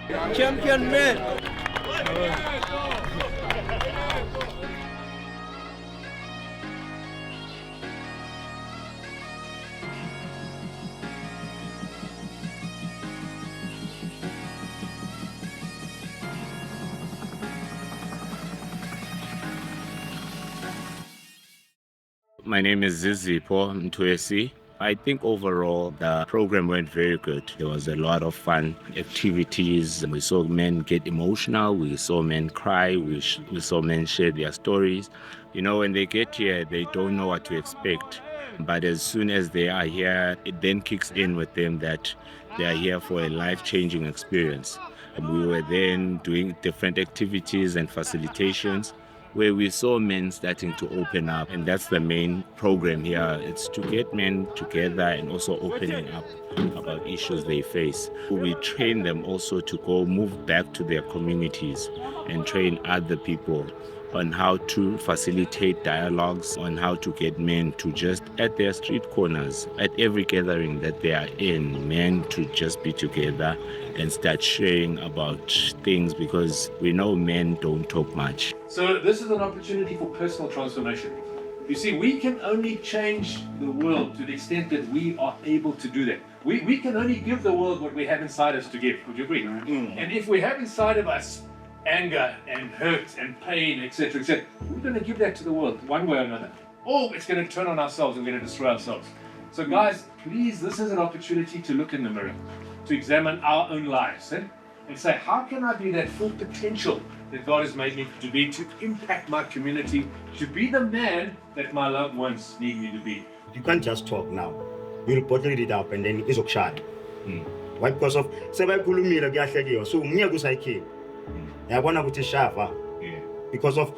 Champion man. My name is Zizipo Mtuesi. I think overall the program went very good. There was a lot of fun activities. We saw men get emotional. We saw men cry. We saw men share their stories. You know, when they get here, they don't know what to expect. But as soon as they are here, it then kicks in with them that they are here for a life-changing experience. And we were then doing different activities and facilitations where we saw men starting to open up. And that's the main program here. It's to get men together and also opening up about issues they face. We train them also to go move back to their communities and train other people on how to facilitate dialogues, on how to get men to just at their street corners, at every gathering that they are in, men to just be together and start sharing about things, because we know men don't talk much. So this is an opportunity for personal transformation. You see, we can only change the world to the extent that we are able to do that. We can only give the world what we have inside us to give. Would you agree? And if we have inside of us anger and hurt and pain, etc., etc., we're going to give that to the world one way or another. Or it's going to turn on ourselves and we're going to destroy ourselves. So guys, please, this is an opportunity to look in the mirror, to examine our own lives, and say, how can I be that full potential that God has made me to be, to impact my community, to be the man that my loved ones need me to be. You can't just talk now. You'll bottle it up and then it's okay. Why? Because of so because of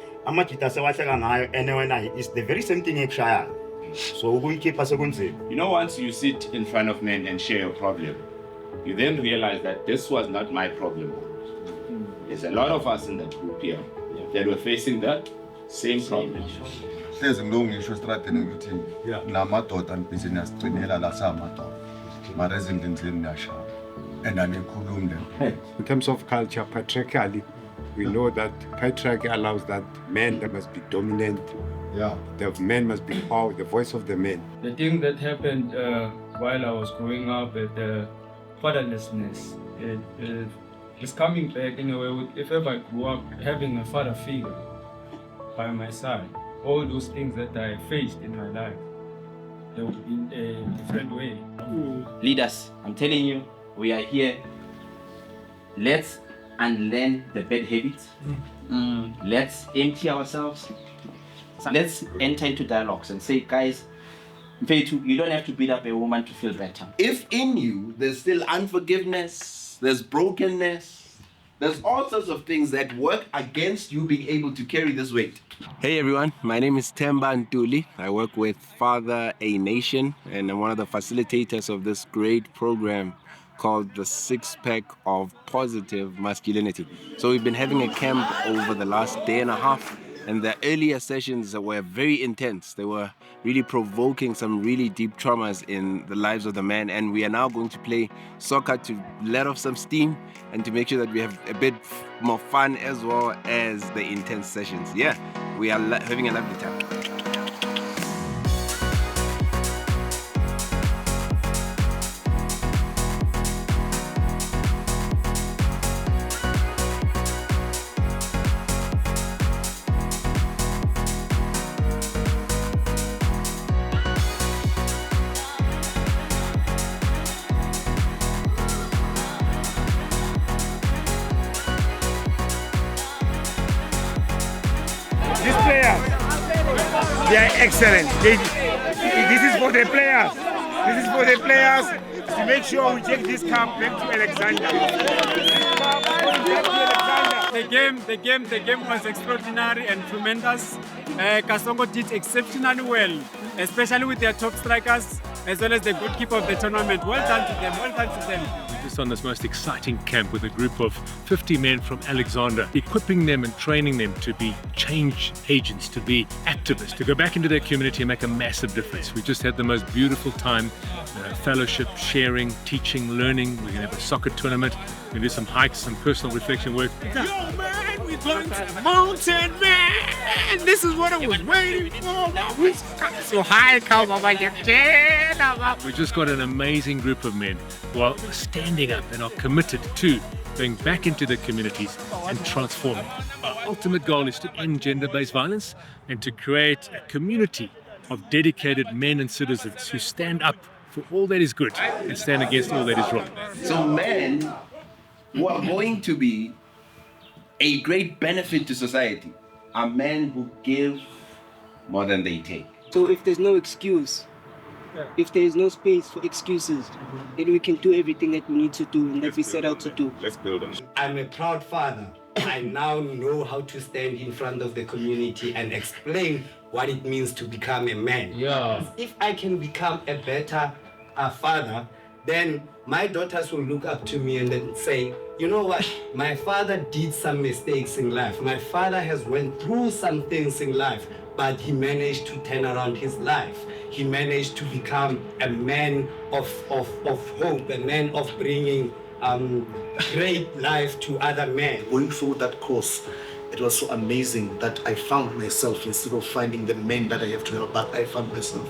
it's the very same thing in Shire. So we keep us a good. You know, once you sit in front of men and share your problem, you then realize that this was not my problem. There's a lot of us in that group here that were facing that same problem. In terms of culture, patriarchally, we know that patriarchy allows that men that must be dominant. The men must be power, the voice of the men. The thing that happened while I was growing up, the fatherlessness, it's coming back in a way. If ever I grew up having a father figure by my side, all those things that I faced in my life, they would be in a different way. Leaders, I'm telling you, we are here. Let's unlearn the bad habits. Let's empty ourselves. Let's enter into dialogues and say, guys, you don't have to beat up a woman to feel better. If in you there's still unforgiveness, there's brokenness, there's all sorts of things that work against you being able to carry this weight. Hey everyone, my name is Temba Ntuli. I work with Father A Nation, and I'm one of the facilitators of this great program called the 6-Pack of Positive Masculinity. So we've been having a camp over the last day and a half, and the earlier sessions were very intense. They were really provoking some really deep traumas in the lives of the men, and we are now going to play soccer to let off some steam and to make sure that we have a bit more fun as well as the intense sessions. Yeah, we are having a lovely time. These players, they are excellent. This is for the players. This is for the players to make sure we take this cup back to Alexandra. The game was extraordinary and tremendous. Kasongo did exceptionally well, especially with their top strikers as well as the goalkeeper of the tournament. Well done to them. Well done to them. just on this most exciting camp with a group of 50 men from Alexandra, equipping them and training them to be change agents, to be activists, to go back into their community and make a massive difference. We just had the most beautiful time, fellowship, sharing, teaching, learning. We're going to have a soccer tournament. We're going to do some hikes, some personal reflection work. Yo, man, we're going to the mountain, man. This is what I was waiting for. So high, come over here. We just got an amazing group of men who are standing up and are committed to going back into the communities and transforming. Our ultimate goal is to end gender-based violence and to create a community of dedicated men and citizens who stand up for all that is good and stand against all that is wrong. So men who are going to be a great benefit to society are men who give more than they take. So if there's no excuse, if there is no space for excuses, then we can do everything that we need to do and that we set out to do. Let's build on. I'm a proud father. I now know how to stand in front of the community and explain what it means to become a man. Yeah. If I can become a better father, then my daughters will look up to me and then say, you know what, my father did some mistakes in life. My father has went through some things in life, but he managed to turn around his life. He managed to become a man of hope, a man of bringing great life to other men. Going through that course, it was so amazing that I found myself, instead of finding the men that I have to help, but I found myself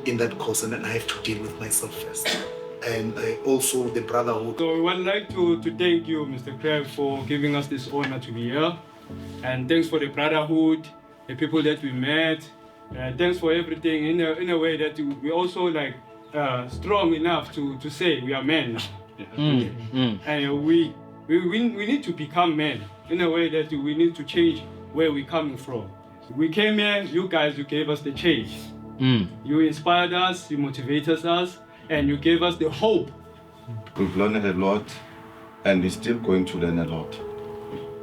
in that course, and then I have to deal with myself first. And also the brotherhood. So we would like to thank you, Mr. Craig, for giving us this honor to be here. And thanks for the brotherhood, the people that we met. Thanks for everything in a way that we also like strong enough to say we are men. And we need to become men in a way that we need to change where we're coming from. We came here, you guys, you gave us the change. You inspired us, you motivated us, and you gave us the hope. We've learned a lot, and we're still going to learn a lot.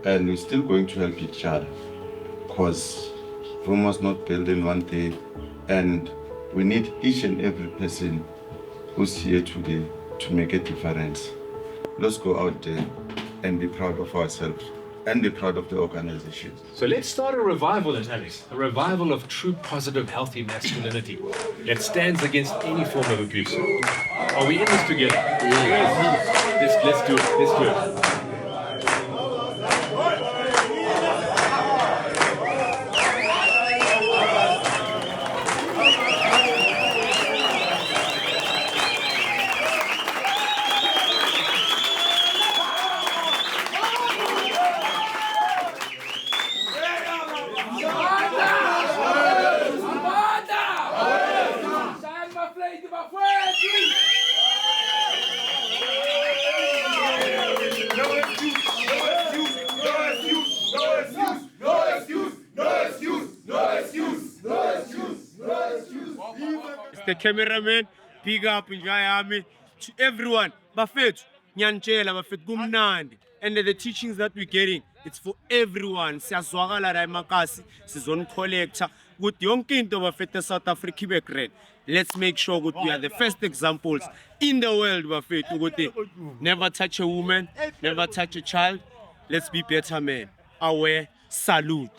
And we're still going to help each other, because Rome was not built in one day, and we need each and every person who's here today to make a difference. Let's go out there and be proud of ourselves and be proud of the organization. So let's start a revival at Alex, a revival of true, positive, healthy masculinity that stands against any form of abuse. Are we in this together? Yes. Let's do it. Let's do it. The cameraman, big up Njayami, to everyone. Bafethu, nyanchela, bafethu kumnandi. And the teachings that we're getting, it's for everyone. Siyazwakala la emakasi, sizon collector. With yonke into bafethu South Africa ibe great. Let's make sure that we are the first examples in the world, bafethu, ukuthi never touch a woman, never touch a child. Let's be better men. Aware, salute.